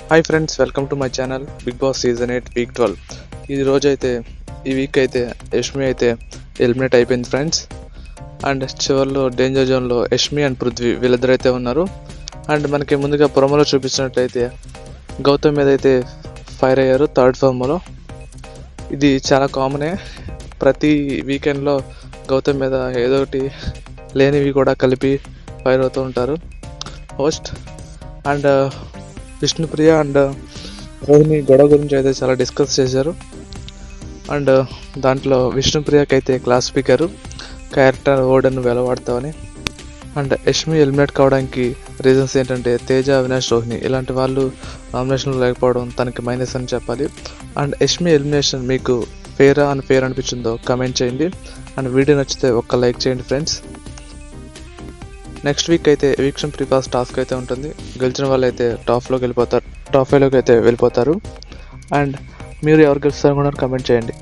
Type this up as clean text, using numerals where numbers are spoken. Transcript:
Hi friends, welcome to my channel Bigg Boss season 8 week 12. ఈ week అయితే యష్మి అయితే eliminate అయిపోయింది ఫ్రెండ్స్. అండ్ చివరిలో డేంజర్ జోన్లో యష్మి అండ్ పృథ్వీ వీళ్ళిద్దరైతే ఉన్నారు. అండ్ మనకి ముందుగా ప్రొమోలో చూపించినట్లయితే గౌతమ్ మీద అయితే ఫైర్ అయ్యారు థర్డ్ ఫార్మ్లో. ఇది చాలా కామనే, ప్రతి వీకెండ్లో గౌతమ్ మీద ఏదో ఒకటి లేనివి కూడా కలిపి ఫైర్ అవుతూ ఉంటారు host. And Vishnupriya and Rohini గొడవ గురించి అయితే చాలా డిస్కస్ చేశారు. అండ్ దాంట్లో విష్ణుప్రియకి అయితే క్లాస్ స్పీకర్ క్యారెక్టర్ ఓడను వెలవాడతామని. అండ్ యష్మి ఎలిమినేట్ కావడానికి రీజన్స్ ఏంటంటే తేజ, అవినాష్, రోహిణి ఇలాంటి వాళ్ళు నామినేషన్లో లేకపోవడం తనకి మైనస్ అని చెప్పాలి. అండ్ యష్మి ఎలిమినేషన్ మీకు ఫేరా అనిపించిందో కమెంట్ చేయండి. అండ్ వీడియో నచ్చితే ఒక్క లైక్ చేయండి ఫ్రెండ్స్. నెక్స్ట్ వీక్ అయితే ఎవిక్షన్ ప్రీపాస్ టాస్క్ అయితే ఉంటుంది. గెలిచిన వాళ్ళు అయితే టాప్ 5లోకి అయితే వెళ్ళిపోతారు. అండ్ మీరు ఎవరు గెలుస్తారో కూడా కమెంట్ చేయండి.